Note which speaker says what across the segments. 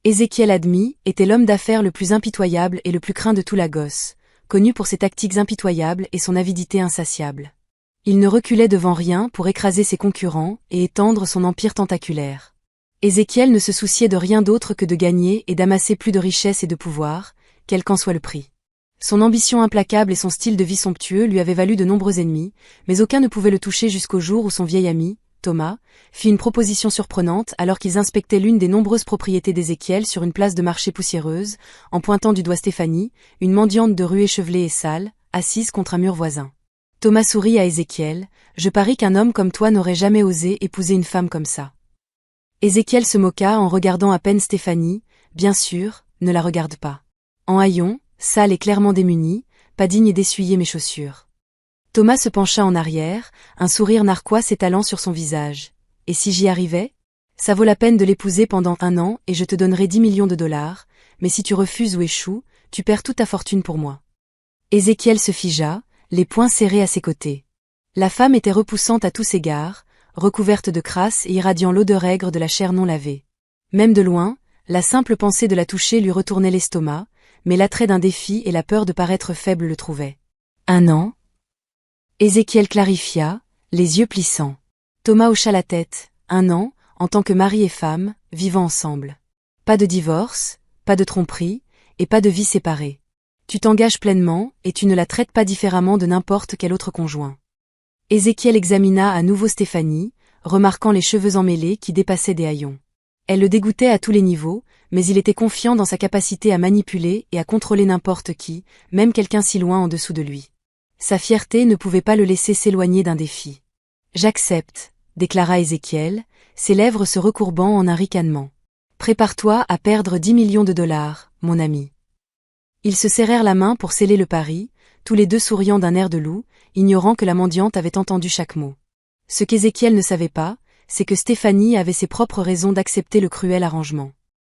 Speaker 1: Ézéchiel Admi était l'homme d'affaires le plus impitoyable et le plus craint de tout Lagos, connu pour ses tactiques impitoyables et son avidité insatiable. Il ne reculait devant rien pour écraser ses concurrents et étendre son empire tentaculaire. Ézéchiel ne se souciait de rien d'autre que de gagner et d'amasser plus de richesses et de pouvoir, quel qu'en soit le prix. Son ambition implacable et son style de vie somptueux lui avaient valu de nombreux ennemis, mais aucun ne pouvait le toucher jusqu'au jour où son vieil ami, Thomas, fit une proposition surprenante alors qu'ils inspectaient l'une des nombreuses propriétés d'Ézéchiel sur une place de marché poussiéreuse, en pointant du doigt Stéphanie, une mendiante de rue échevelée et sale, assise contre un mur voisin. Thomas sourit à Ézéchiel, « Je parie qu'un homme comme toi n'aurait jamais osé épouser une femme comme ça. » Ézéchiel se moqua en regardant à peine Stéphanie, « Bien sûr, ne la regarde pas. En haillons, sale et clairement démunie, pas digne d'essuyer mes chaussures. » Thomas se pencha en arrière, un sourire narquois s'étalant sur son visage. « Et si j'y arrivais? Ça vaut la peine de l'épouser pendant 1 an et je te donnerai 10 millions de dollars, mais si tu refuses ou échoues, tu perds toute ta fortune pour moi. » Ézéchiel se figea, les poings serrés à ses côtés. La femme était repoussante à tous égards, recouverte de crasse et irradiant l'odeur aigre de la chair non lavée. Même de loin, la simple pensée de la toucher lui retournait l'estomac, mais l'attrait d'un défi et la peur de paraître faible le trouvaient. 1 an? Ézéchiel clarifia, les yeux plissants. Thomas hocha la tête, 1 an, en tant que mari et femme, vivant ensemble. Pas de divorce, pas de tromperie, et pas de vie séparée. Tu t'engages pleinement, et tu ne la traites pas différemment de n'importe quel autre conjoint. Ézéchiel examina à nouveau Stéphanie, remarquant les cheveux emmêlés qui dépassaient des haillons. Elle le dégoûtait à tous les niveaux, mais il était confiant dans sa capacité à manipuler et à contrôler n'importe qui, même quelqu'un si loin en dessous de lui. Sa fierté ne pouvait pas le laisser s'éloigner d'un défi. « J'accepte, » déclara Ézéchiel, ses lèvres se recourbant en un ricanement. « Prépare-toi à perdre 10 millions de dollars, mon ami. » Ils se serrèrent la main pour sceller le pari, tous les deux souriant d'un air de loup, ignorant que la mendiante avait entendu chaque mot. Ce qu'Ézéchiel ne savait pas, c'est que Stéphanie avait ses propres raisons d'accepter le cruel arrangement.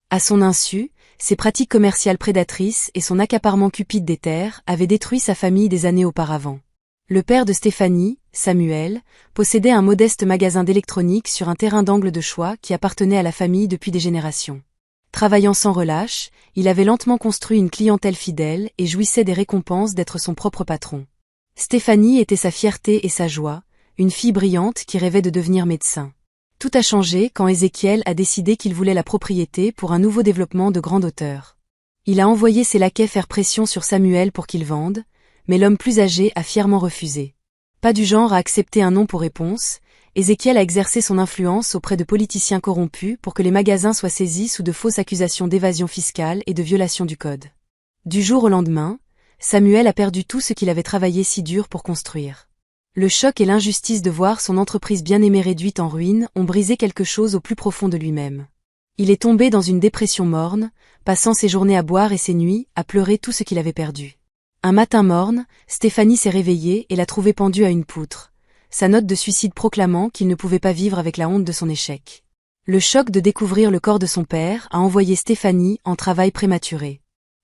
Speaker 1: À son insu, ses pratiques commerciales prédatrices et son accaparement cupide des terres avaient détruit sa famille des années auparavant. Le père de Stéphanie, Samuel, possédait un modeste magasin d'électronique sur un terrain d'angle de choix qui appartenait à la famille depuis des générations. Travaillant sans relâche, il avait lentement construit une clientèle fidèle et jouissait des récompenses d'être son propre patron. Stéphanie était sa fierté et sa joie, une fille brillante qui rêvait de devenir médecin. Tout a changé quand Ézéchiel a décidé qu'il voulait la propriété pour un nouveau développement de grande hauteur. Il a envoyé ses laquais faire pression sur Samuel pour qu'il vende, mais l'homme plus âgé a fièrement refusé. Pas du genre à accepter un non pour réponse, Ézéchiel a exercé son influence auprès de politiciens corrompus pour que les magasins soient saisis sous de fausses accusations d'évasion fiscale et de violation du code. Du jour au lendemain, Samuel a perdu tout ce qu'il avait travaillé si dur pour construire. Le choc et l'injustice de voir son entreprise bien-aimée réduite en ruine ont brisé quelque chose au plus profond de lui-même. Il est tombé dans une dépression morne, passant ses journées à boire et ses nuits à pleurer tout ce qu'il avait perdu. Un matin morne, Stéphanie s'est réveillée et l'a trouvé pendu à une poutre, sa note de suicide proclamant qu'il ne pouvait pas vivre avec la honte de son échec. Le choc de découvrir le corps de son père a envoyé Stéphanie en travail prématuré.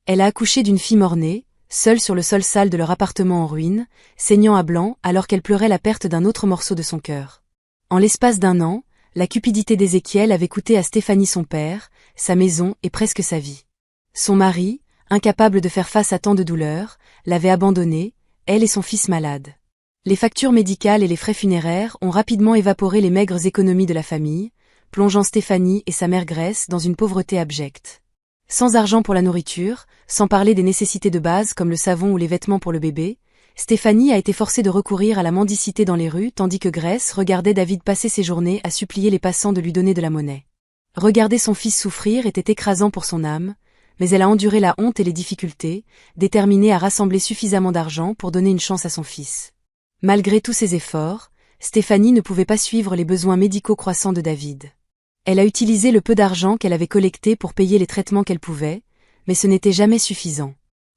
Speaker 1: Elle a accouché d'une fille mort-née, seule sur le sol sale de leur appartement en ruine, saignant à blanc alors qu'elle pleurait la perte d'un autre morceau de son cœur. En l'espace d'1 an, la cupidité d'Ézéchiel avait coûté à Stéphanie son père, sa maison et presque sa vie. Son mari, incapable de faire face à tant de douleurs, l'avait abandonnée, elle et son fils malades. Les factures médicales et les frais funéraires ont rapidement évaporé les maigres économies de la famille, plongeant Stéphanie et sa mère Grèce dans une pauvreté abjecte. Sans argent pour la nourriture, sans parler des nécessités de base comme le savon ou les vêtements pour le bébé, Stéphanie a été forcée de recourir à la mendicité dans les rues tandis que Grèce regardait David passer ses journées à supplier les passants de lui donner de la monnaie. Regarder son fils souffrir était écrasant pour son âme, mais elle a enduré la honte et les difficultés, déterminée à rassembler suffisamment d'argent pour donner une chance à son fils. Malgré tous ses efforts, Stéphanie ne pouvait pas suivre les besoins médicaux croissants de David. Elle a utilisé le peu d'argent qu'elle avait collecté pour payer les traitements qu'elle pouvait, mais ce n'était jamais suffisant.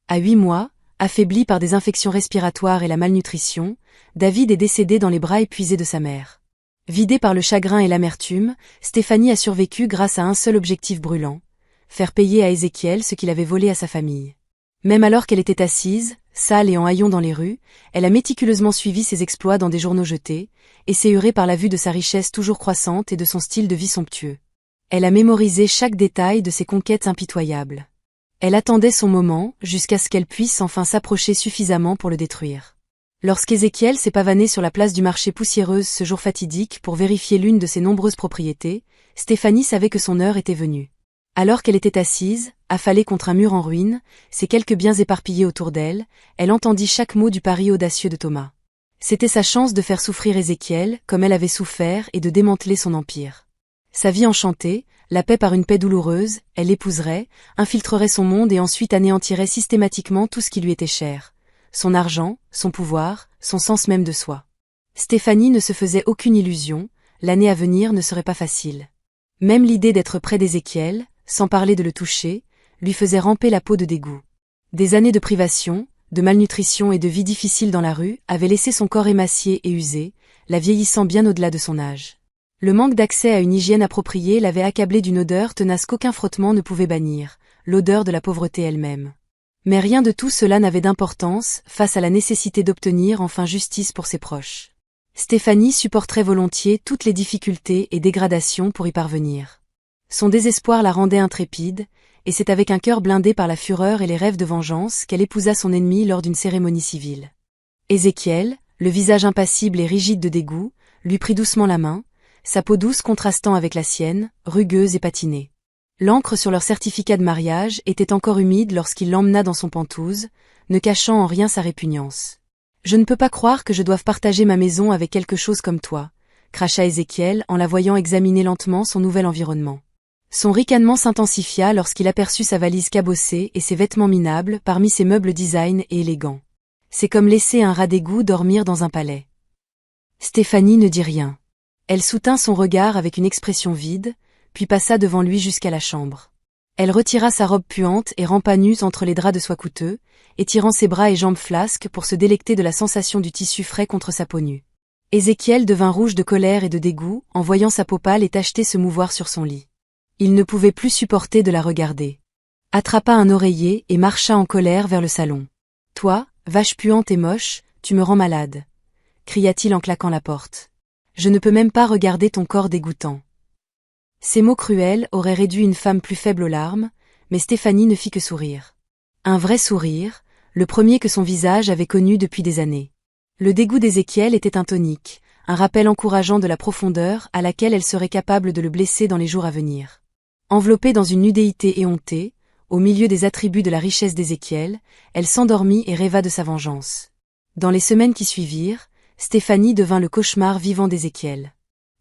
Speaker 1: À 8 mois, affaibli par des infections respiratoires et la malnutrition, David est décédé dans les bras épuisés de sa mère. Vidée par le chagrin et l'amertume, Stéphanie a survécu grâce à un seul objectif brûlant, faire payer à Ézéchiel ce qu'il avait volé à sa famille. Même alors qu'elle était assise, sale et en haillons dans les rues, elle a méticuleusement suivi ses exploits dans des journaux jetés, et s'est hurée par la vue de sa richesse toujours croissante et de son style de vie somptueux. Elle a mémorisé chaque détail de ses conquêtes impitoyables. Elle attendait son moment, jusqu'à ce qu'elle puisse enfin s'approcher suffisamment pour le détruire. Lorsqu'Ézéchiel s'est pavané sur la place du marché poussiéreuse ce jour fatidique pour vérifier l'une de ses nombreuses propriétés, Stéphanie savait que son heure était venue. Alors qu'elle était assise, affalée contre un mur en ruine, ses quelques biens éparpillés autour d'elle, elle entendit chaque mot du pari audacieux de Thomas. C'était sa chance de faire souffrir Ézéchiel, comme elle avait souffert, et de démanteler son empire. Sa vie enchantée, la paix par une paix douloureuse, elle l'épouserait, infiltrerait son monde et ensuite anéantirait systématiquement tout ce qui lui était cher. Son argent, son pouvoir, son sens même de soi. Stéphanie ne se faisait aucune illusion, l'année à venir ne serait pas facile. Même l'idée d'être près d'Ézéchiel, sans parler de le toucher, lui faisait ramper la peau de dégoût. Des années de privation, de malnutrition et de vie difficile dans la rue avaient laissé son corps émacié et usé, la vieillissant bien au-delà de son âge. Le manque d'accès à une hygiène appropriée l'avait accablé d'une odeur tenace qu'aucun frottement ne pouvait bannir, l'odeur de la pauvreté elle-même. Mais rien de tout cela n'avait d'importance face à la nécessité d'obtenir enfin justice pour ses proches. Stéphanie supporterait volontiers toutes les difficultés et dégradations pour y parvenir. Son désespoir la rendait intrépide, et c'est avec un cœur blindé par la fureur et les rêves de vengeance qu'elle épousa son ennemi lors d'une cérémonie civile. Ézéchiel, le visage impassible et rigide de dégoût, lui prit doucement la main, sa peau douce contrastant avec la sienne, rugueuse et patinée. L'encre sur leur certificat de mariage était encore humide lorsqu'il l'emmena dans son pentouse, ne cachant en rien sa répugnance. « Je ne peux pas croire que je doive partager ma maison avec quelque chose comme toi », cracha Ézéchiel en la voyant examiner lentement son nouvel environnement. Son ricanement s'intensifia lorsqu'il aperçut sa valise cabossée et ses vêtements minables parmi ses meubles design et élégants. C'est comme laisser un rat d'égout dormir dans un palais. Stéphanie ne dit rien. Elle soutint son regard avec une expression vide, puis passa devant lui jusqu'à la chambre. Elle retira sa robe puante et rampa nue entre les draps de soie coûteux, étirant ses bras et jambes flasques pour se délecter de la sensation du tissu frais contre sa peau nue. Ézéchiel devint rouge de colère et de dégoût en voyant sa peau pâle et tachetée se mouvoir sur son lit. Il ne pouvait plus supporter de la regarder. Attrapa un oreiller et marcha en colère vers le salon. « Toi, vache puante et moche, tu me rends malade » cria-t-il en claquant la porte. « Je ne peux même pas regarder ton corps dégoûtant. » Ces mots cruels auraient réduit une femme plus faible aux larmes, mais Stéphanie ne fit que sourire. Un vrai sourire, le premier que son visage avait connu depuis des années. Le dégoût d'Ézéchiel était un tonique, un rappel encourageant de la profondeur à laquelle elle serait capable de le blesser dans les jours à venir. Enveloppée dans une nudité éhontée, au milieu des attributs de la richesse d'Ézéchiel, elle s'endormit et rêva de sa vengeance. Dans les semaines qui suivirent, Stéphanie devint le cauchemar vivant d'Ézéchiel.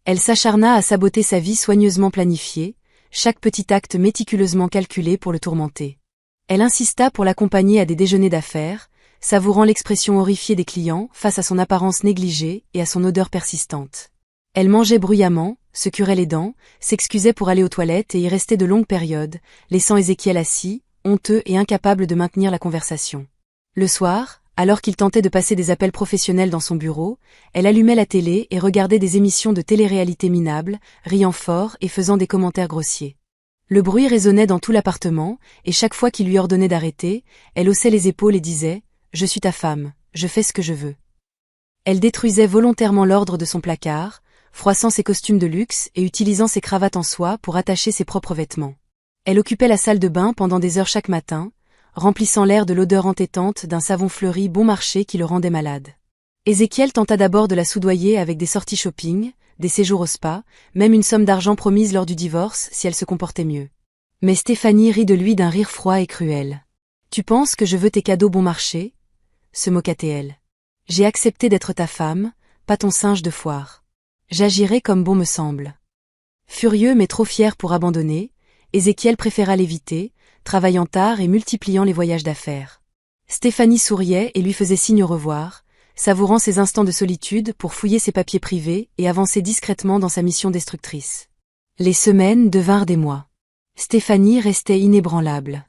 Speaker 1: Elle s'acharna à saboter sa vie soigneusement planifiée, chaque petit acte méticuleusement calculé pour le tourmenter. Elle insista pour l'accompagner à des déjeuners d'affaires, savourant l'expression horrifiée des clients face à son apparence négligée et à son odeur persistante. Elle mangeait bruyamment, se curait les dents, s'excusait pour aller aux toilettes et y restait de longues périodes, laissant Ézéchiel assis, honteux et incapable de maintenir la conversation. Le soir, alors qu'il tentait de passer des appels professionnels dans son bureau, elle allumait la télé et regardait des émissions de télé-réalité minables, riant fort et faisant des commentaires grossiers. Le bruit résonnait dans tout l'appartement, et chaque fois qu'il lui ordonnait d'arrêter, elle haussait les épaules et disait « Je suis ta femme, je fais ce que je veux ». Elle détruisait volontairement l'ordre de son placard, froissant ses costumes de luxe et utilisant ses cravates en soie pour attacher ses propres vêtements. Elle occupait la salle de bain pendant des heures chaque matin, remplissant l'air de l'odeur entêtante d'un savon fleuri bon marché qui le rendait malade. Ézéchiel tenta d'abord de la soudoyer avec des sorties shopping, des séjours au spa, même une somme d'argent promise lors du divorce si elle se comportait mieux. Mais Stéphanie rit de lui d'un rire froid et cruel. « Tu penses que je veux tes cadeaux bon marché ?» se moqua-t-elle. « J'ai accepté d'être ta femme, pas ton singe de foire. J'agirai comme bon me semble. » Furieux mais trop fier pour abandonner, Ézéchiel préféra l'éviter, travaillant tard et multipliant les voyages d'affaires. Stéphanie souriait et lui faisait signe au revoir, savourant ses instants de solitude pour fouiller ses papiers privés et avancer discrètement dans sa mission destructrice. Les semaines devinrent des mois. Stéphanie restait inébranlable.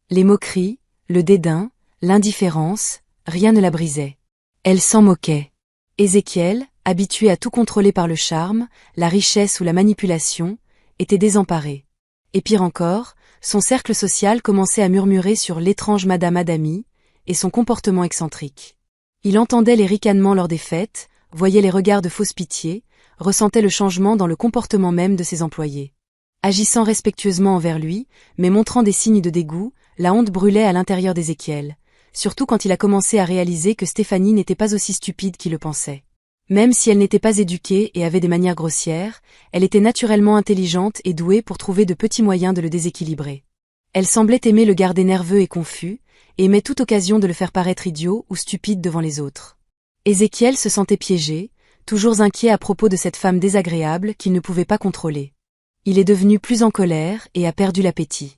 Speaker 1: Les moqueries, le dédain, l'indifférence, rien ne la brisait. Elle s'en moquait. Ézéchiel, habitué à tout contrôler par le charme, la richesse ou la manipulation, était désemparé. Et pire encore, son cercle social commençait à murmurer sur l'étrange Madame Adami et son comportement excentrique. Il entendait les ricanements lors des fêtes, voyait les regards de fausse pitié, ressentait le changement dans le comportement même de ses employés. Agissant respectueusement envers lui, mais montrant des signes de dégoût, la honte brûlait à l'intérieur d'Ézéchiel, surtout quand il a commencé à réaliser que Stéphanie n'était pas aussi stupide qu'il le pensait. Même si elle n'était pas éduquée et avait des manières grossières, elle était naturellement intelligente et douée pour trouver de petits moyens de le déséquilibrer. Elle semblait aimer le garder nerveux et confus, et aimait toute occasion de le faire paraître idiot ou stupide devant les autres. Ézéchiel se sentait piégé, toujours inquiet à propos de cette femme désagréable qu'il ne pouvait pas contrôler. Il est devenu plus en colère et a perdu l'appétit.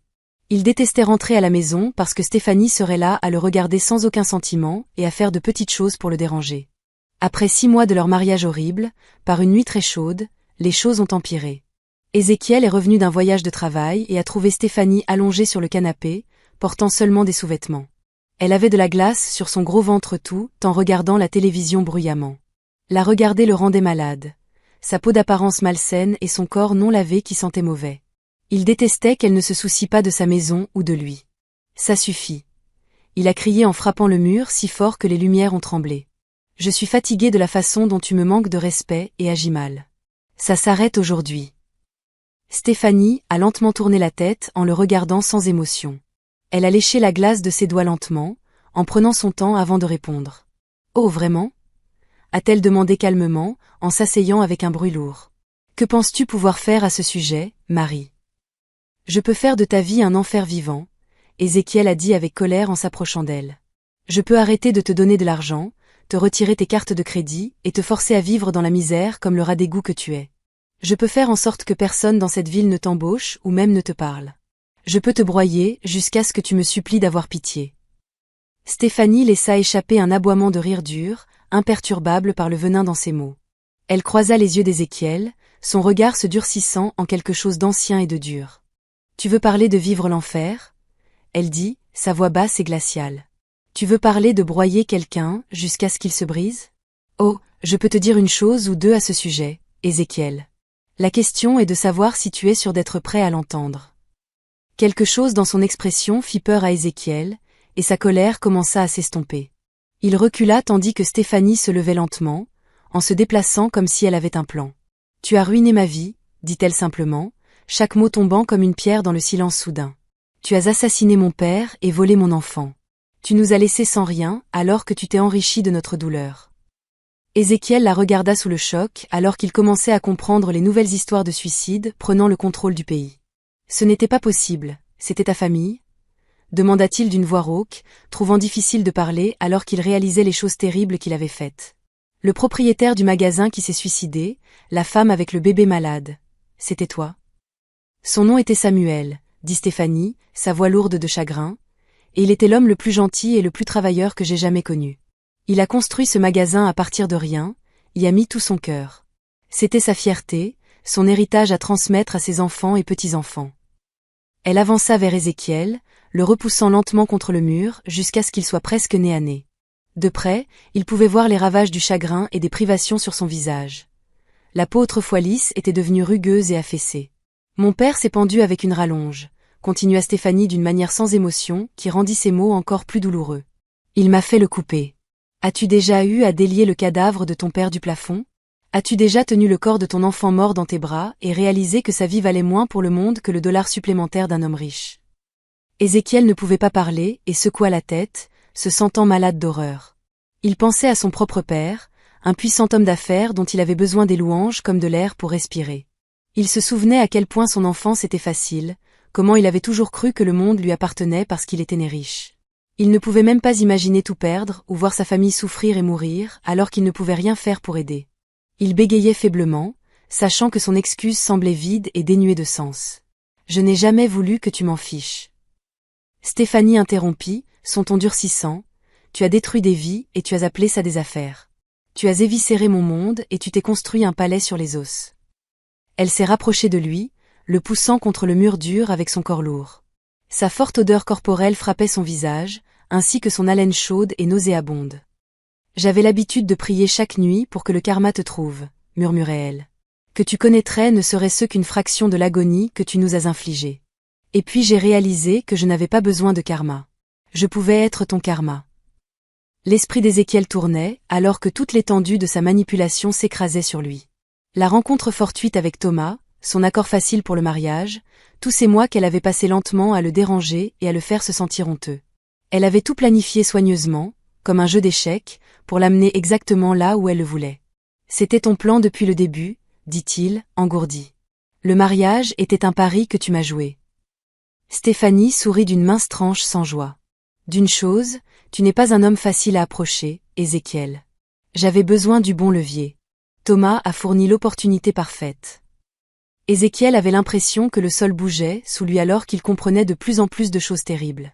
Speaker 1: Il détestait rentrer à la maison parce que Stéphanie serait là à le regarder sans aucun sentiment et à faire de petites choses pour le déranger. Après 6 mois de leur mariage horrible, par une nuit très chaude, les choses ont empiré. Ézéchiel est revenu d'un voyage de travail et a trouvé Stéphanie allongée sur le canapé, portant seulement des sous-vêtements. Elle avait de la glace sur son gros ventre tout en regardant la télévision bruyamment. La regarder le rendait malade. Sa peau d'apparence malsaine et son corps non lavé qui sentait mauvais. Il détestait qu'elle ne se soucie pas de sa maison ou de lui. Ça suffit. Il a crié en frappant le mur si fort que les lumières ont tremblé. Je suis fatigué de la façon dont tu me manques de respect et agis mal. Ça s'arrête aujourd'hui. Stéphanie a lentement tourné la tête en le regardant sans émotion. Elle a léché la glace de ses doigts lentement, en prenant son temps avant de répondre. Oh vraiment ? A-t-elle demandé calmement, en s'asseyant avec un bruit lourd. Que penses-tu pouvoir faire à ce sujet, Marie ? Je peux faire de ta vie un enfer vivant, Ézéchiel a dit avec colère en s'approchant d'elle. Je peux arrêter de te donner de l'argent, te retirer tes cartes de crédit et te forcer à vivre dans la misère comme le rat d'égout que tu es. Je peux faire en sorte que personne dans cette ville ne t'embauche ou même ne te parle. Je peux te broyer jusqu'à ce que tu me supplies d'avoir pitié. Stéphanie laissa échapper un aboiement de rire dur, imperturbable par le venin dans ses mots. Elle croisa les yeux d'Ézéchiel, son regard se durcissant en quelque chose d'ancien et de dur. Tu veux parler de vivre l'enfer ? Elle dit, sa voix basse et glaciale. Tu veux parler de broyer quelqu'un jusqu'à ce qu'il se brise ? Oh, je peux te dire une chose ou deux à ce sujet, Ézéchiel. La question est de savoir si tu es sûr d'être prêt à l'entendre. Quelque chose dans son expression fit peur à Ézéchiel, et sa colère commença à s'estomper. Il recula tandis que Stéphanie se levait lentement, en se déplaçant comme si elle avait un plan. Tu as ruiné ma vie, dit-elle simplement, chaque mot tombant comme une pierre dans le silence soudain. Tu as assassiné mon père et volé mon enfant. Tu nous as laissés sans rien, alors que tu t'es enrichi de notre douleur. Ézéchiel la regarda sous le choc alors qu'il commençait à comprendre les nouvelles histoires de suicide prenant le contrôle du pays. Ce n'était pas possible, c'était ta famille ? Demanda-t-il d'une voix rauque, trouvant difficile de parler alors qu'il réalisait les choses terribles qu'il avait faites. Le propriétaire du magasin qui s'est suicidé, la femme avec le bébé malade. C'était toi ? Son nom était Samuel, dit Stéphanie, sa voix lourde de chagrin, et il était l'homme le plus gentil et le plus travailleur que j'ai jamais connu. Il a construit ce magasin à partir de rien, y a mis tout son cœur. C'était sa fierté, son héritage à transmettre à ses enfants et petits-enfants. Elle avança vers Ézéchiel, le repoussant lentement contre le mur jusqu'à ce qu'il soit presque nez à nez. De près, il pouvait voir les ravages du chagrin et des privations sur son visage. La peau autrefois lisse était devenue rugueuse et affaissée. Mon père s'est pendu avec une rallonge, continua Stéphanie d'une manière sans émotion qui rendit ses mots encore plus douloureux. Il m'a fait le couper. As-tu déjà eu à délier le cadavre de ton père du plafond ? As-tu déjà tenu le corps de ton enfant mort dans tes bras et réalisé que sa vie valait moins pour le monde que le dollar supplémentaire d'un homme riche ? Ézéchiel ne pouvait pas parler et secoua la tête, se sentant malade d'horreur. Il pensait à son propre père, un puissant homme d'affaires dont il avait besoin des louanges comme de l'air pour respirer. Il se souvenait à quel point son enfance était facile, comment il avait toujours cru que le monde lui appartenait parce qu'il était né riche. Il ne pouvait même pas imaginer tout perdre ou voir sa famille souffrir et mourir alors qu'il ne pouvait rien faire pour aider. Il bégayait faiblement, sachant que son excuse semblait vide et dénuée de sens. « Je n'ai jamais voulu que tu m'en fiches. » Stéphanie interrompit, son ton durcissant. « Tu as détruit des vies et tu as appelé ça des affaires. Tu as éviscéré mon monde et tu t'es construit un palais sur les os. » Elle s'est rapprochée de lui, le poussant contre le mur dur avec son corps lourd. Sa forte odeur corporelle frappait son visage, ainsi que son haleine chaude et nauséabonde. « J'avais l'habitude de prier chaque nuit pour que le karma te trouve, murmurait-elle. Que tu connaîtrais ne serait-ce qu'une fraction de l'agonie que tu nous as infligée. Et puis j'ai réalisé que je n'avais pas besoin de karma. Je pouvais être ton karma. » L'esprit d'Ézéchiel tournait, alors que toute l'étendue de sa manipulation s'écrasait sur lui. La rencontre fortuite avec Thomas, son accord facile pour le mariage, tous ces mois qu'elle avait passés lentement à le déranger et à le faire se sentir honteux. Elle avait tout planifié soigneusement, comme un jeu d'échecs, pour l'amener exactement là où elle le voulait. C'était ton plan depuis le début, dit-il, engourdi. Le mariage était un pari que tu m'as joué. Stéphanie sourit d'une mince tranche sans joie. D'une chose, tu n'es pas un homme facile à approcher, Ézéchiel. J'avais besoin du bon levier. Thomas a fourni l'opportunité parfaite. Ézéchiel avait l'impression que le sol bougeait sous lui alors qu'il comprenait de plus en plus de choses terribles.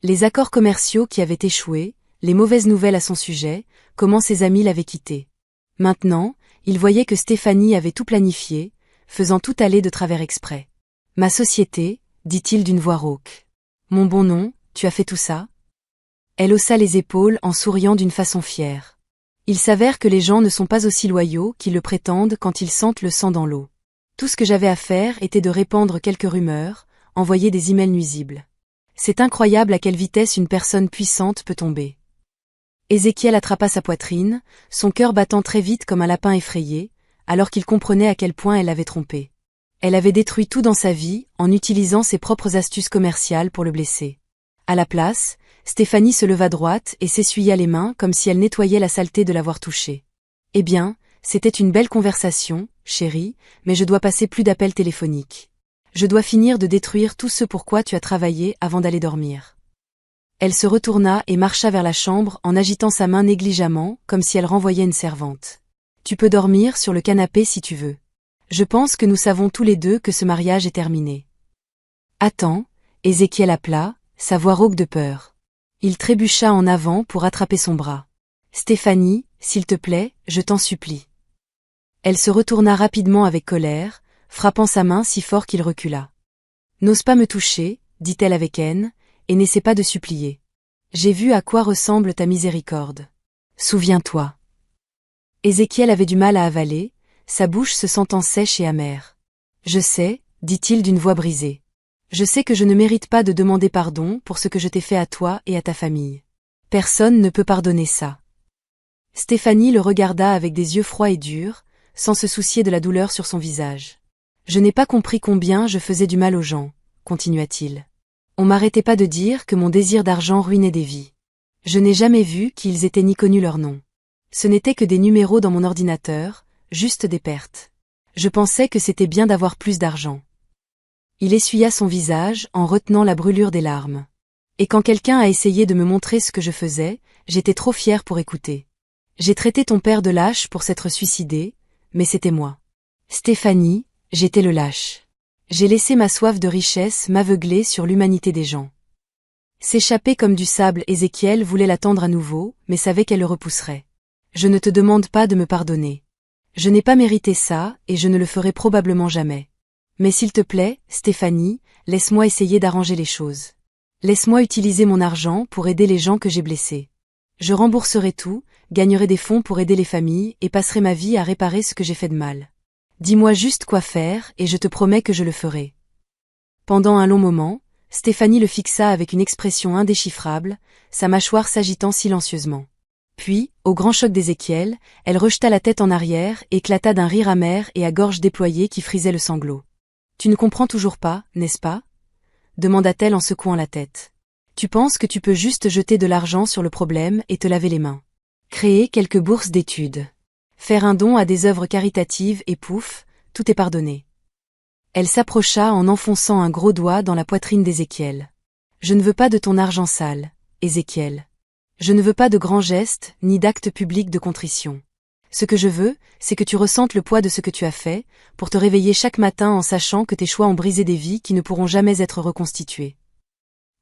Speaker 1: Les accords commerciaux qui avaient échoué, les mauvaises nouvelles à son sujet, comment ses amis l'avaient quitté. Maintenant, il voyait que Stéphanie avait tout planifié, faisant tout aller de travers exprès. « Ma société », dit-il d'une voix rauque. « Mon bon nom, tu as fait tout ça ?» Elle haussa les épaules en souriant d'une façon fière. Il s'avère que les gens ne sont pas aussi loyaux qu'ils le prétendent quand ils sentent le sang dans l'eau. Tout ce que j'avais à faire était de répandre quelques rumeurs, envoyer des emails nuisibles. C'est incroyable à quelle vitesse une personne puissante peut tomber. Ézéchiel attrapa sa poitrine, son cœur battant très vite comme un lapin effrayé, alors qu'il comprenait à quel point elle l'avait trompé. Elle avait détruit tout dans sa vie en utilisant ses propres astuces commerciales pour le blesser. À la place, Stéphanie se leva droite et s'essuya les mains comme si elle nettoyait la saleté de l'avoir touché. « Eh bien, c'était une belle conversation, chérie, mais je dois passer plus d'appels téléphoniques. Je dois finir de détruire tout ce pour quoi tu as travaillé avant d'aller dormir. » Elle se retourna et marcha vers la chambre en agitant sa main négligemment comme si elle renvoyait une servante. « Tu peux dormir sur le canapé si tu veux. Je pense que nous savons tous les deux que ce mariage est terminé. » « Attends, » Ézéchiel appela, sa voix rauque de peur. Il trébucha en avant pour attraper son bras. « Stéphanie, s'il te plaît, je t'en supplie. » Elle se retourna rapidement avec colère, frappant sa main si fort qu'il recula. « N'ose pas me toucher, dit-elle avec haine, et n'essaie pas de supplier. J'ai vu à quoi ressemble ta miséricorde. Souviens-toi. » Ézéchiel avait du mal à avaler, sa bouche se sentant sèche et amère. « Je sais, dit-il d'une voix brisée. Je sais que je ne mérite pas de demander pardon pour ce que je t'ai fait à toi et à ta famille. Personne ne peut pardonner ça. » Stéphanie le regarda avec des yeux froids et durs, sans se soucier de la douleur sur son visage. « Je n'ai pas compris combien je faisais du mal aux gens, » continua-t-il. « On m'arrêtait pas de dire que mon désir d'argent ruinait des vies. Je n'ai jamais vu qu'ils étaient ni connu leur nom. Ce n'était que des numéros dans mon ordinateur, juste des pertes. Je pensais que c'était bien d'avoir plus d'argent. » Il essuya son visage en retenant la brûlure des larmes. « Et quand quelqu'un a essayé de me montrer ce que je faisais, j'étais trop fière pour écouter. J'ai traité ton père de lâche pour s'être suicidé, mais c'était moi. Stéphanie, j'étais le lâche. J'ai laissé ma soif de richesse m'aveugler sur l'humanité des gens. » S'échapper comme du sable, Ézéchiel voulait l'attendre à nouveau, mais savait qu'elle le repousserait. « Je ne te demande pas de me pardonner. Je n'ai pas mérité ça, et je ne le ferai probablement jamais. Mais s'il te plaît, Stéphanie, laisse-moi essayer d'arranger les choses. Laisse-moi utiliser mon argent pour aider les gens que j'ai blessés. Je rembourserai tout, gagnerai des fonds pour aider les familles et passerai ma vie à réparer ce que j'ai fait de mal. Dis-moi juste quoi faire et je te promets que je le ferai. » Pendant un long moment, Stéphanie le fixa avec une expression indéchiffrable, sa mâchoire s'agitant silencieusement. Puis, au grand choc d'Ézéchiel, elle rejeta la tête en arrière et éclata d'un rire amer et à gorge déployée qui frisait le sanglot. « Tu ne comprends toujours pas, n'est-ce pas ?» demanda-t-elle en secouant la tête. « Tu penses que tu peux juste jeter de l'argent sur le problème et te laver les mains. Créer quelques bourses d'études. Faire un don à des œuvres caritatives et pouf, tout est pardonné. » Elle s'approcha en enfonçant un gros doigt dans la poitrine d'Ézéchiel. « Je ne veux pas de ton argent sale, Ézéchiel. Je ne veux pas de grands gestes, ni d'actes publics de contrition. Ce que je veux, c'est que tu ressentes le poids de ce que tu as fait, pour te réveiller chaque matin en sachant que tes choix ont brisé des vies qui ne pourront jamais être reconstituées. »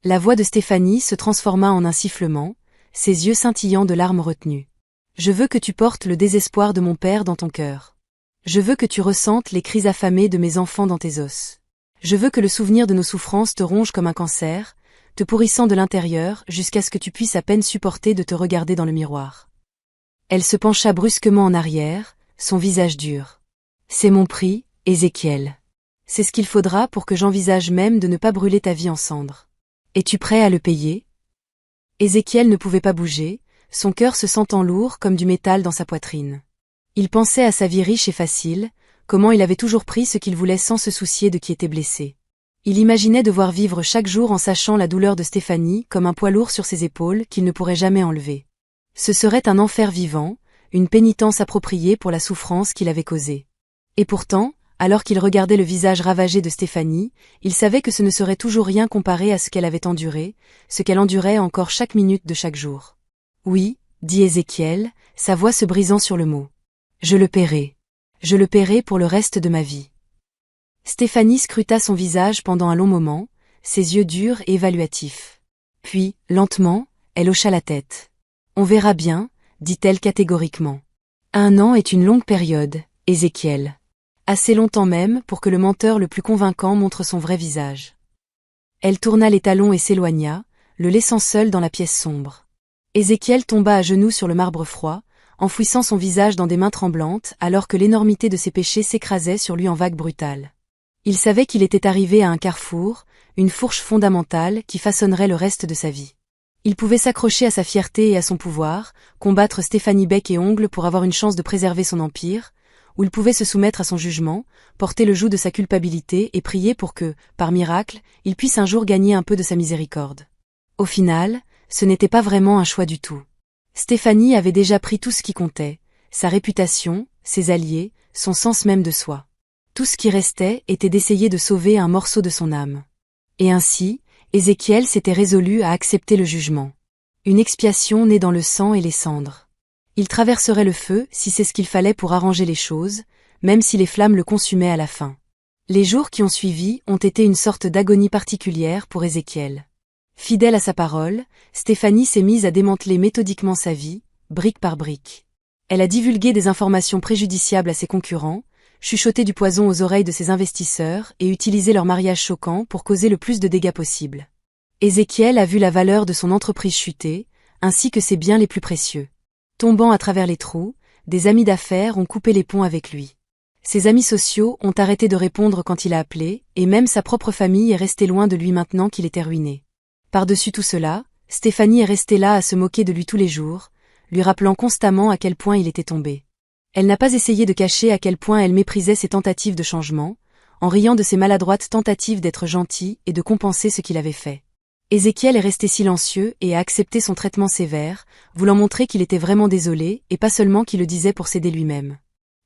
Speaker 1: La voix de Stéphanie se transforma en un sifflement, ses yeux scintillant de larmes retenues. « Je veux que tu portes le désespoir de mon père dans ton cœur. Je veux que tu ressentes les cris affamés de mes enfants dans tes os. Je veux que le souvenir de nos souffrances te ronge comme un cancer, te pourrissant de l'intérieur jusqu'à ce que tu puisses à peine supporter de te regarder dans le miroir. » Elle se pencha brusquement en arrière, son visage dur. « C'est mon prix, Ézéchiel. C'est ce qu'il faudra pour que j'envisage même de ne pas brûler ta vie en cendres. Es-tu prêt à le payer ?» Ézéchiel ne pouvait pas bouger, son cœur se sentant lourd comme du métal dans sa poitrine. Il pensait à sa vie riche et facile, comment il avait toujours pris ce qu'il voulait sans se soucier de qui était blessé. Il imaginait devoir vivre chaque jour en sachant la douleur de Stéphanie comme un poids lourd sur ses épaules qu'il ne pourrait jamais enlever. Ce serait un enfer vivant, une pénitence appropriée pour la souffrance qu'il avait causée. Et pourtant, alors qu'il regardait le visage ravagé de Stéphanie, il savait que ce ne serait toujours rien comparé à ce qu'elle avait enduré, ce qu'elle endurait encore chaque minute de chaque jour. Oui, dit Ézéchiel, sa voix se brisant sur le mot. Je le paierai. Je le paierai pour le reste de ma vie. Stéphanie scruta son visage pendant un long moment, ses yeux durs et évaluatifs. Puis, lentement, elle hocha la tête. On verra bien, dit-elle catégoriquement. 1 an est une longue période, Ézéchiel. Assez longtemps même pour que le menteur le plus convaincant montre son vrai visage. Elle tourna les talons et s'éloigna, le laissant seul dans la pièce sombre. Ézéchiel tomba à genoux sur le marbre froid, enfouissant son visage dans des mains tremblantes alors que l'énormité de ses péchés s'écrasait sur lui en vagues brutales. Il savait qu'il était arrivé à un carrefour, une fourche fondamentale qui façonnerait le reste de sa vie. Il pouvait s'accrocher à sa fierté et à son pouvoir, combattre Stéphanie bec et ongles pour avoir une chance de préserver son empire, ou il pouvait se soumettre à son jugement, porter le joug de sa culpabilité et prier pour que, par miracle, il puisse un jour gagner un peu de sa miséricorde. Au final, ce n'était pas vraiment un choix du tout. Stéphanie avait déjà pris tout ce qui comptait, sa réputation, ses alliés, son sens même de soi. Tout ce qui restait était d'essayer de sauver un morceau de son âme. Et ainsi, Ézéchiel s'était résolu à accepter le jugement. Une expiation née dans le sang et les cendres. Il traverserait le feu si c'est ce qu'il fallait pour arranger les choses, même si les flammes le consumaient à la fin. Les jours qui ont suivi ont été une sorte d'agonie particulière pour Ézéchiel. Fidèle à sa parole, Stéphanie s'est mise à démanteler méthodiquement sa vie, brique par brique. Elle a divulgué des informations préjudiciables à ses concurrents, chuchoté du poison aux oreilles de ses investisseurs et utilisé leur mariage choquant pour causer le plus de dégâts possible. Ézéchiel a vu la valeur de son entreprise chuter, ainsi que ses biens les plus précieux. Tombant à travers les trous, des amis d'affaires ont coupé les ponts avec lui. Ses amis sociaux ont arrêté de répondre quand il a appelé, et même sa propre famille est restée loin de lui maintenant qu'il était ruiné. Par-dessus tout cela, Stéphanie est restée là à se moquer de lui tous les jours, lui rappelant constamment à quel point il était tombé. Elle n'a pas essayé de cacher à quel point elle méprisait ses tentatives de changement, en riant de ses maladroites tentatives d'être gentil et de compenser ce qu'il avait fait. Ézéchiel est resté silencieux et a accepté son traitement sévère, voulant montrer qu'il était vraiment désolé et pas seulement qu'il le disait pour s'aider lui-même.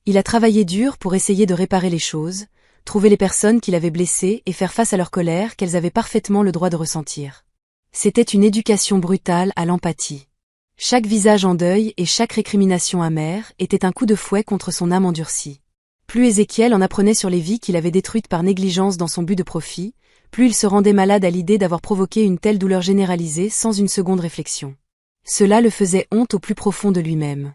Speaker 1: Il a travaillé dur pour essayer de réparer les choses, trouver les personnes qu'il avait blessées et faire face à leur colère qu'elles avaient parfaitement le droit de ressentir. C'était une éducation brutale à l'empathie. Chaque visage en deuil et chaque récrimination amère était un coup de fouet contre son âme endurcie. Plus Ézéchiel en apprenait sur les vies qu'il avait détruites par négligence dans son but de profit, plus il se rendait malade à l'idée d'avoir provoqué une telle douleur généralisée sans une seconde réflexion. Cela le faisait honte au plus profond de lui-même.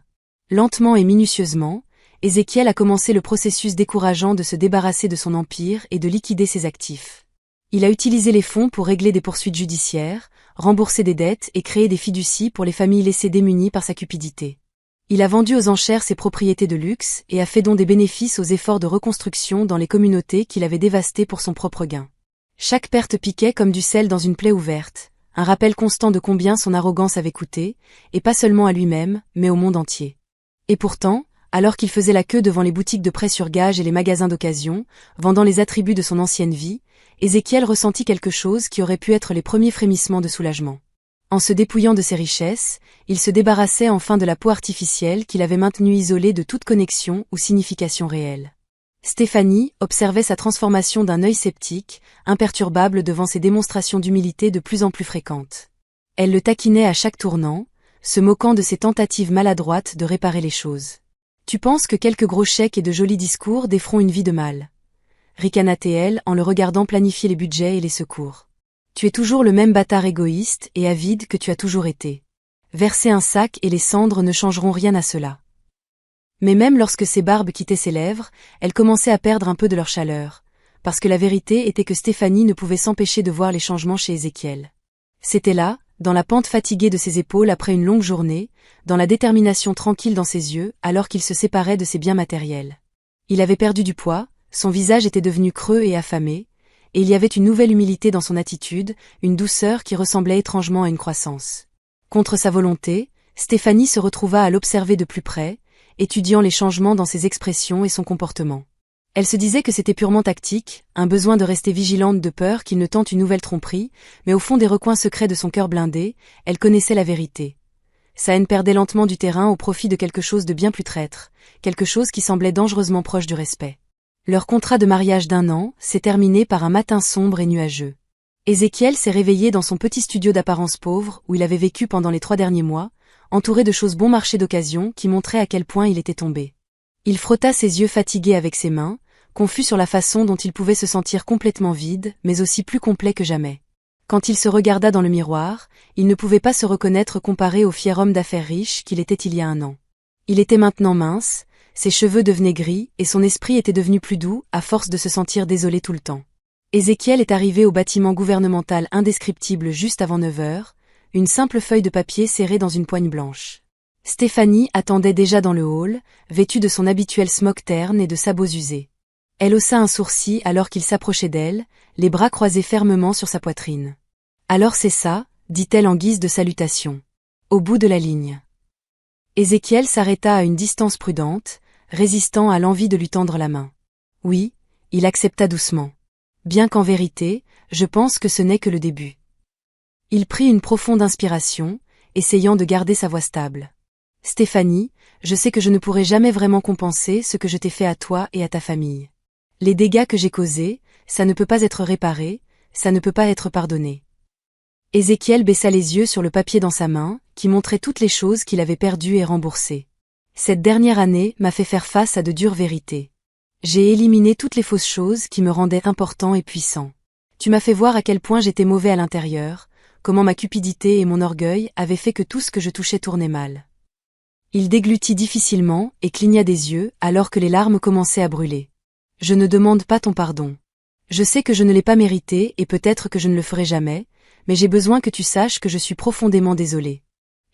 Speaker 1: Lentement et minutieusement, Ézéchiel a commencé le processus décourageant de se débarrasser de son empire et de liquider ses actifs. Il a utilisé les fonds pour régler des poursuites judiciaires, rembourser des dettes et créer des fiducies pour les familles laissées démunies par sa cupidité. Il a vendu aux enchères ses propriétés de luxe et a fait don des bénéfices aux efforts de reconstruction dans les communautés qu'il avait dévastées pour son propre gain. Chaque perte piquait comme du sel dans une plaie ouverte, un rappel constant de combien son arrogance avait coûté, et pas seulement à lui-même, mais au monde entier. Et pourtant, alors qu'il faisait la queue devant les boutiques de prêt sur gage et les magasins d'occasion, vendant les attributs de son ancienne vie, Ézéchiel ressentit quelque chose qui aurait pu être les premiers frémissements de soulagement. En se dépouillant de ses richesses, il se débarrassait enfin de la peau artificielle qu'il avait maintenue isolée de toute connexion ou signification réelle. Stéphanie observait sa transformation d'un œil sceptique, imperturbable devant ses démonstrations d'humilité de plus en plus fréquentes. Elle le taquinait à chaque tournant, se moquant de ses tentatives maladroites de réparer les choses. « Tu penses que quelques gros chèques et de jolis discours déferont une vie de mal ?» ricana-t-elle en le regardant planifier les budgets et les secours. « Tu es toujours le même bâtard égoïste et avide que tu as toujours été. Verser un sac et les cendres ne changeront rien à cela. » Mais même lorsque ses barbes quittaient ses lèvres, elles commençaient à perdre un peu de leur chaleur, parce que la vérité était que Stéphanie ne pouvait s'empêcher de voir les changements chez Ézéchiel. C'était là, dans la pente fatiguée de ses épaules après une longue journée, dans la détermination tranquille dans ses yeux alors qu'il se séparait de ses biens matériels. Il avait perdu du poids, son visage était devenu creux et affamé, et il y avait une nouvelle humilité dans son attitude, une douceur qui ressemblait étrangement à une croissance. Contre sa volonté, Stéphanie se retrouva à l'observer de plus près, étudiant les changements dans ses expressions et son comportement. Elle se disait que c'était purement tactique, un besoin de rester vigilante de peur qu'il ne tente une nouvelle tromperie, mais au fond des recoins secrets de son cœur blindé, elle connaissait la vérité. Sa haine perdait lentement du terrain au profit de quelque chose de bien plus traître, quelque chose qui semblait dangereusement proche du respect. Leur contrat de mariage d'1 an s'est terminé par un matin sombre et nuageux. Ézéchiel s'est réveillé dans son petit studio d'apparence pauvre où il avait vécu pendant les 3 derniers mois, entouré de choses bon marché d'occasion qui montraient à quel point il était tombé. Il frotta ses yeux fatigués avec ses mains, confus sur la façon dont il pouvait se sentir complètement vide, mais aussi plus complet que jamais. Quand il se regarda dans le miroir, il ne pouvait pas se reconnaître comparé au fier homme d'affaires riche qu'il était il y a 1 an. Il était maintenant mince, ses cheveux devenaient gris et son esprit était devenu plus doux à force de se sentir désolé tout le temps. Ézéchiel est arrivé au bâtiment gouvernemental indescriptible juste avant 9 heures, une simple feuille de papier serrée dans une poigne blanche. Stéphanie attendait déjà dans le hall, vêtue de son habituel smock terne et de sabots usés. Elle haussa un sourcil alors qu'il s'approchait d'elle, les bras croisés fermement sur sa poitrine. « Alors c'est ça », dit-elle en guise de salutation. Au bout de la ligne. Ézéchiel s'arrêta à une distance prudente, résistant à l'envie de lui tendre la main. Oui, il accepta doucement. Bien qu'en vérité, je pense que ce n'est que le début. Il prit une profonde inspiration, essayant de garder sa voix stable. Stéphanie, je sais que je ne pourrai jamais vraiment compenser ce que je t'ai fait à toi et à ta famille. Les dégâts que j'ai causés, ça ne peut pas être réparé, ça ne peut pas être pardonné. Ézéchiel baissa les yeux sur le papier dans sa main, qui montrait toutes les choses qu'il avait perdues et remboursées. Cette dernière année m'a fait faire face à de dures vérités. J'ai éliminé toutes les fausses choses qui me rendaient important et puissant. Tu m'as fait voir à quel point j'étais mauvais à l'intérieur, comment ma cupidité et mon orgueil avaient fait que tout ce que je touchais tournait mal. Il déglutit difficilement et cligna des yeux alors que les larmes commençaient à brûler. Je ne demande pas ton pardon. Je sais que je ne l'ai pas mérité et peut-être que je ne le ferai jamais, mais j'ai besoin que tu saches que je suis profondément désolé.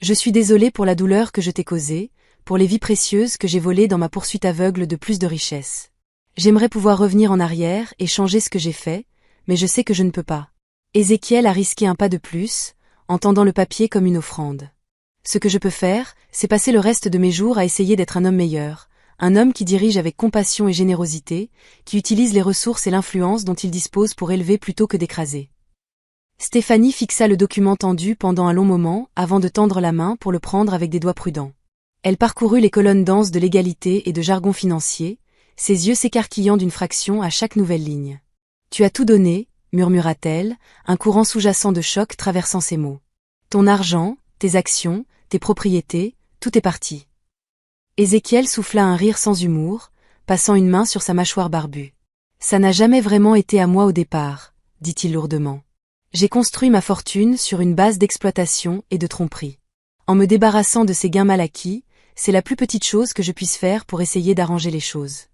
Speaker 1: Je suis désolé pour la douleur que je t'ai causée, pour les vies précieuses que j'ai volées dans ma poursuite aveugle de plus de richesses. J'aimerais pouvoir revenir en arrière et changer ce que j'ai fait, mais je sais que je ne peux pas. Ézéchiel a risqué un pas de plus, en tendant le papier comme une offrande. Ce que je peux faire, c'est passer le reste de mes jours à essayer d'être un homme meilleur, un homme qui dirige avec compassion et générosité, qui utilise les ressources et l'influence dont il dispose pour élever plutôt que d'écraser. Stéphanie fixa le document tendu pendant un long moment avant de tendre la main pour le prendre avec des doigts prudents. Elle parcourut les colonnes denses de légalité et de jargon financier, ses yeux s'écarquillant d'une fraction à chaque nouvelle ligne. « Tu as tout donné », murmura-t-elle, un courant sous-jacent de choc traversant ses mots. « Ton argent, tes actions, tes propriétés, tout est parti. » Ézéchiel souffla un rire sans humour, passant une main sur sa mâchoire barbue. « Ça n'a jamais vraiment été à moi au départ, » dit-il lourdement. « J'ai construit ma fortune sur une base d'exploitation et de tromperie. En me débarrassant de ces gains mal acquis, c'est la plus petite chose que je puisse faire pour essayer d'arranger les choses. »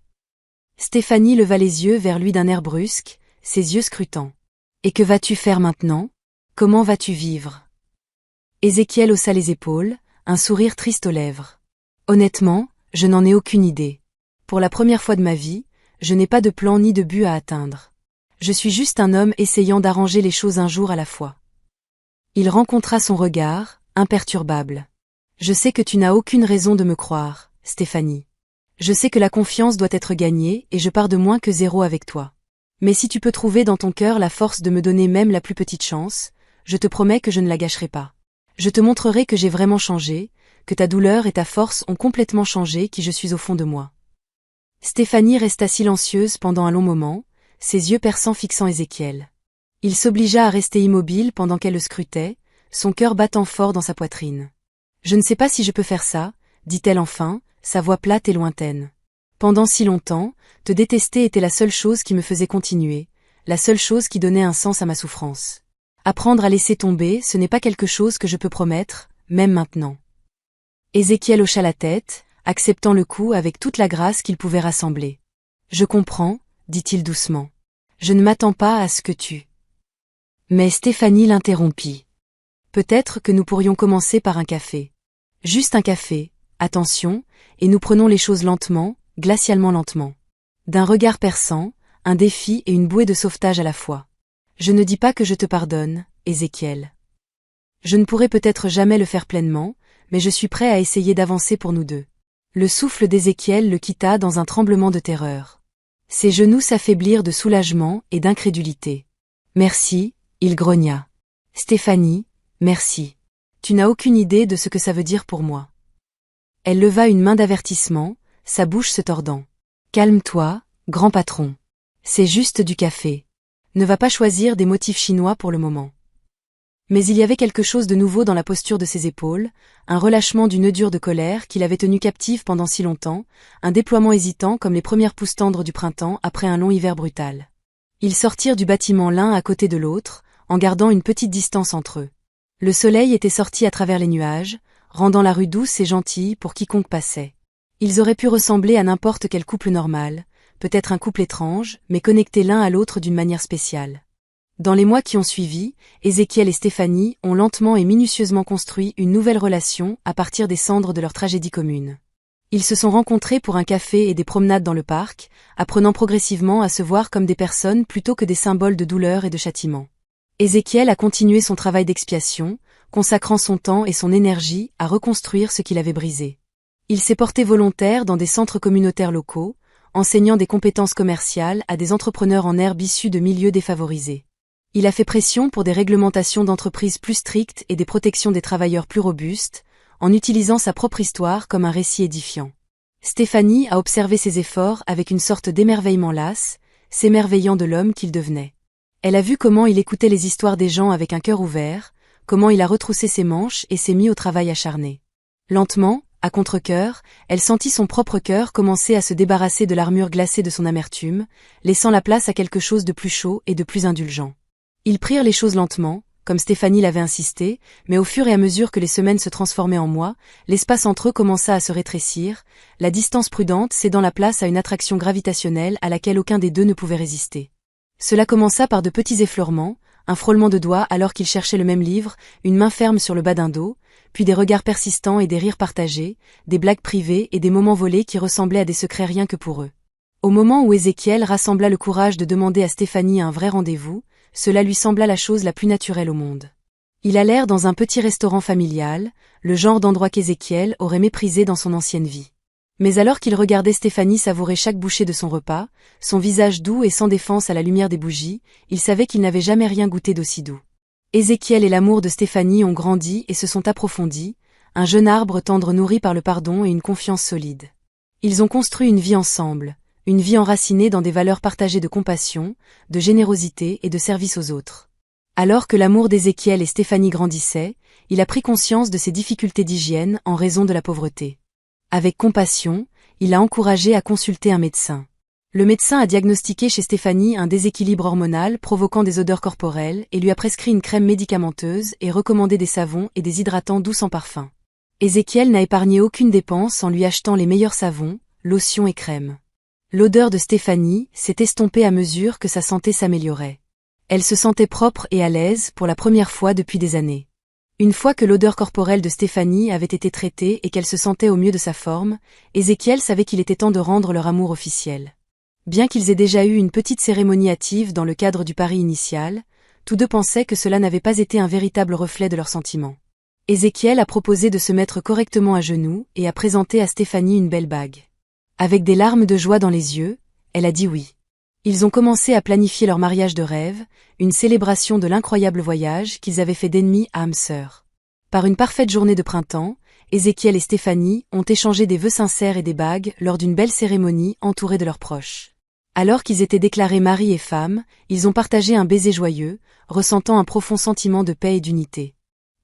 Speaker 1: Stéphanie leva les yeux vers lui d'un air brusque, ses yeux scrutants. « Et que vas-tu faire maintenant? Comment vas-tu vivre ?» Ézéchiel haussa les épaules, un sourire triste aux lèvres. « Honnêtement, je n'en ai aucune idée. Pour la première fois de ma vie, je n'ai pas de plan ni de but à atteindre. Je suis juste un homme essayant d'arranger les choses un jour à la fois. » Il rencontra son regard, imperturbable. « Je sais que tu n'as aucune raison de me croire, Stéphanie. Je sais que la confiance doit être gagnée et je pars de moins que 0 avec toi. Mais si tu peux trouver dans ton cœur la force de me donner même la plus petite chance, je te promets que je ne la gâcherai pas. Je te montrerai que j'ai vraiment changé, que ta douleur et ta force ont complètement changé qui je suis au fond de moi. » Stéphanie resta silencieuse pendant un long moment, ses yeux perçants fixant Ézéchiel. Il s'obligea à rester immobile pendant qu'elle le scrutait, son cœur battant fort dans sa poitrine. « Je ne sais pas si je peux faire ça, » dit-elle enfin, sa voix plate et lointaine. « Pendant si longtemps, te détester était la seule chose qui me faisait continuer, la seule chose qui donnait un sens à ma souffrance. Apprendre à laisser tomber, ce n'est pas quelque chose que je peux promettre, même maintenant. » Ézéchiel hocha la tête, acceptant le coup avec toute la grâce qu'il pouvait rassembler. « Je comprends, » dit-il doucement. « Je ne m'attends pas à ce que tu... » Mais Stéphanie l'interrompit. « Peut-être que nous pourrions commencer par un café. Juste un café, attention, et nous prenons les choses lentement, glacialement lentement. D'un regard perçant, un défi et une bouée de sauvetage à la fois. Je ne dis pas que je te pardonne, Ézéchiel. Je ne pourrai peut-être jamais le faire pleinement, mais je suis prêt à essayer d'avancer pour nous deux. » Le souffle d'Ézéchiel le quitta dans un tremblement de terreur. Ses genoux s'affaiblirent de soulagement et d'incrédulité. Merci, il grogna. Stéphanie, merci. Tu n'as aucune idée de ce que ça veut dire pour moi. Elle leva une main d'avertissement, sa bouche se tordant. Calme-toi, grand patron. C'est juste du café. Ne va pas choisir des motifs chinois pour le moment. Mais il y avait quelque chose de nouveau dans la posture de ses épaules, un relâchement du nœud dur de colère qui l'avait tenue captive pendant si longtemps, un déploiement hésitant comme les premières pousses tendres du printemps après un long hiver brutal. Ils sortirent du bâtiment l'un à côté de l'autre, en gardant une petite distance entre eux. Le soleil était sorti à travers les nuages, rendant la rue douce et gentille pour quiconque passait. Ils auraient pu ressembler à n'importe quel couple normal, peut-être un couple étrange, mais connectés l'un à l'autre d'une manière spéciale. Dans les mois qui ont suivi, Ézéchiel et Stéphanie ont lentement et minutieusement construit une nouvelle relation à partir des cendres de leur tragédie commune. Ils se sont rencontrés pour un café et des promenades dans le parc, apprenant progressivement à se voir comme des personnes plutôt que des symboles de douleur et de châtiment. Ézéchiel a continué son travail d'expiation, consacrant son temps et son énergie à reconstruire ce qu'il avait brisé. Il s'est porté volontaire dans des centres communautaires locaux, enseignant des compétences commerciales à des entrepreneurs en herbe issus de milieux défavorisés. Il a fait pression pour des réglementations d'entreprises plus strictes et des protections des travailleurs plus robustes, en utilisant sa propre histoire comme un récit édifiant. Stéphanie a observé ses efforts avec une sorte d'émerveillement lasse, s'émerveillant de l'homme qu'il devenait. Elle a vu comment il écoutait les histoires des gens avec un cœur ouvert, comment il a retroussé ses manches et s'est mis au travail acharné. Lentement, à contre-cœur, elle sentit son propre cœur commencer à se débarrasser de l'armure glacée de son amertume, laissant la place à quelque chose de plus chaud et de plus indulgent. Ils prirent les choses lentement, comme Stéphanie l'avait insisté, mais au fur et à mesure que les semaines se transformaient en mois, l'espace entre eux commença à se rétrécir, la distance prudente cédant la place à une attraction gravitationnelle à laquelle aucun des deux ne pouvait résister. Cela commença par de petits effleurements, un frôlement de doigts alors qu'ils cherchaient le même livre, une main ferme sur le bas d'un dos, puis des regards persistants et des rires partagés, des blagues privées et des moments volés qui ressemblaient à des secrets rien que pour eux. Au moment où Ézéchiel rassembla le courage de demander à Stéphanie un vrai rendez-vous, cela lui sembla la chose la plus naturelle au monde. Ils allèrent dans un petit restaurant familial, le genre d'endroit qu'Ézéchiel aurait méprisé dans son ancienne vie. Mais alors qu'il regardait Stéphanie savourer chaque bouchée de son repas, son visage doux et sans défense à la lumière des bougies, il savait qu'il n'avait jamais rien goûté d'aussi doux. Ézéchiel et l'amour de Stéphanie ont grandi et se sont approfondis, un jeune arbre tendre nourri par le pardon et une confiance solide. Ils ont construit une vie ensemble, une vie enracinée dans des valeurs partagées de compassion, de générosité et de service aux autres. Alors que l'amour d'Ézéchiel et Stéphanie grandissait, il a pris conscience de ses difficultés d'hygiène en raison de la pauvreté. Avec compassion, il l'a encouragé à consulter un médecin. Le médecin a diagnostiqué chez Stéphanie un déséquilibre hormonal provoquant des odeurs corporelles et lui a prescrit une crème médicamenteuse et recommandé des savons et des hydratants doux sans parfum. Ézéchiel n'a épargné aucune dépense en lui achetant les meilleurs savons, lotions et crèmes. L'odeur de Stéphanie s'est estompée à mesure que sa santé s'améliorait. Elle se sentait propre et à l'aise pour la première fois depuis des années. Une fois que l'odeur corporelle de Stéphanie avait été traitée et qu'elle se sentait au mieux de sa forme, Ézéchiel savait qu'il était temps de rendre leur amour officiel. Bien qu'ils aient déjà eu une petite cérémonie hâtive dans le cadre du pari initial, tous deux pensaient que cela n'avait pas été un véritable reflet de leurs sentiments. Ézéchiel a proposé de se mettre correctement à genoux et a présenté à Stéphanie une belle bague. Avec des larmes de joie dans les yeux, elle a dit oui. Ils ont commencé à planifier leur mariage de rêve, une célébration de l'incroyable voyage qu'ils avaient fait d'ennemis à âme sœur. Par une parfaite journée de printemps, Ézéchiel et Stéphanie ont échangé des vœux sincères et des bagues lors d'une belle cérémonie entourée de leurs proches. Alors qu'ils étaient déclarés mari et femme, ils ont partagé un baiser joyeux, ressentant un profond sentiment de paix et d'unité.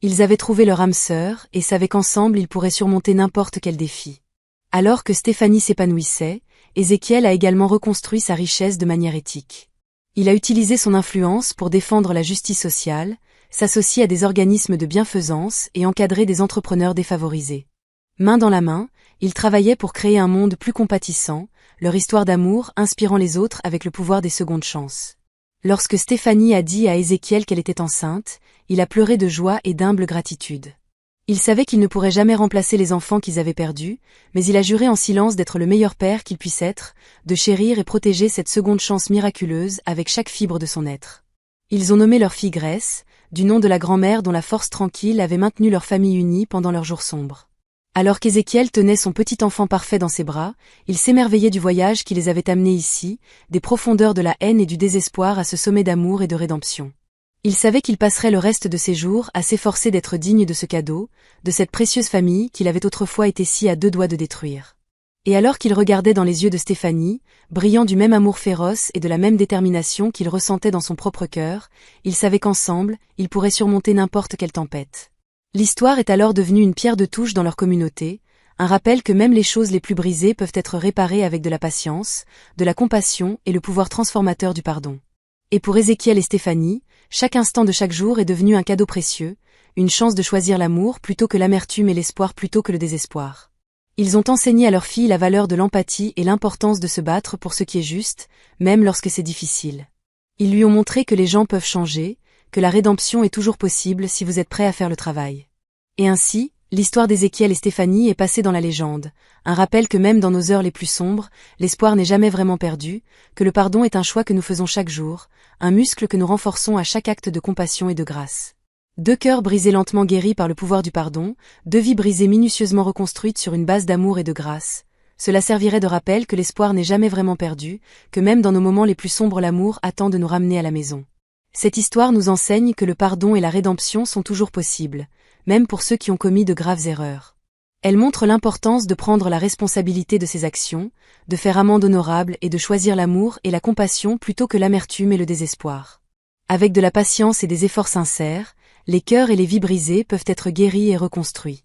Speaker 1: Ils avaient trouvé leur âme sœur et savaient qu'ensemble ils pourraient surmonter n'importe quel défi. Alors que Stéphanie s'épanouissait, Ézéchiel a également reconstruit sa richesse de manière éthique. Il a utilisé son influence pour défendre la justice sociale, s'associer à des organismes de bienfaisance et encadrer des entrepreneurs défavorisés. Main dans la main, ils travaillaient pour créer un monde plus compatissant, leur histoire d'amour inspirant les autres avec le pouvoir des secondes chances. Lorsque Stéphanie a dit à Ézéchiel qu'elle était enceinte, il a pleuré de joie et d'humble gratitude. Il savait qu'il ne pourrait jamais remplacer les enfants qu'ils avaient perdus, mais il a juré en silence d'être le meilleur père qu'il puisse être, de chérir et protéger cette seconde chance miraculeuse avec chaque fibre de son être. Ils ont nommé leur fille Grèce, du nom de la grand-mère dont la force tranquille avait maintenu leur famille unie pendant leurs jours sombres. Alors qu'Ézéchiel tenait son petit enfant parfait dans ses bras, il s'émerveillait du voyage qui les avait amenés ici, des profondeurs de la haine et du désespoir à ce sommet d'amour et de rédemption. Il savait qu'il passerait le reste de ses jours à s'efforcer d'être digne de ce cadeau, de cette précieuse famille qu'il avait autrefois été si à 2 doigts de détruire. Et alors qu'il regardait dans les yeux de Stéphanie, brillant du même amour féroce et de la même détermination qu'il ressentait dans son propre cœur, il savait qu'ensemble, ils pourraient surmonter n'importe quelle tempête. L'histoire est alors devenue une pierre de touche dans leur communauté, un rappel que même les choses les plus brisées peuvent être réparées avec de la patience, de la compassion et le pouvoir transformateur du pardon. Et pour Ézéchiel et Stéphanie, chaque instant de chaque jour est devenu un cadeau précieux, une chance de choisir l'amour plutôt que l'amertume et l'espoir plutôt que le désespoir. Ils ont enseigné à leur fille la valeur de l'empathie et l'importance de se battre pour ce qui est juste, même lorsque c'est difficile. Ils lui ont montré que les gens peuvent changer, que la rédemption est toujours possible si vous êtes prêt à faire le travail. Et ainsi, l'histoire d'Ézéchiel et Stéphanie est passée dans la légende, un rappel que même dans nos heures les plus sombres, l'espoir n'est jamais vraiment perdu, que le pardon est un choix que nous faisons chaque jour, un muscle que nous renforçons à chaque acte de compassion et de grâce. 2 cœurs brisés lentement guéris par le pouvoir du pardon, 2 vies brisées minutieusement reconstruites sur une base d'amour et de grâce. Cela servirait de rappel que l'espoir n'est jamais vraiment perdu, que même dans nos moments les plus sombres l'amour attend de nous ramener à la maison. Cette histoire nous enseigne que le pardon et la rédemption sont toujours possibles, même pour ceux qui ont commis de graves erreurs. Elle montre l'importance de prendre la responsabilité de ses actions, de faire amende honorable et de choisir l'amour et la compassion plutôt que l'amertume et le désespoir. Avec de la patience et des efforts sincères, les cœurs et les vies brisées peuvent être guéris et reconstruits.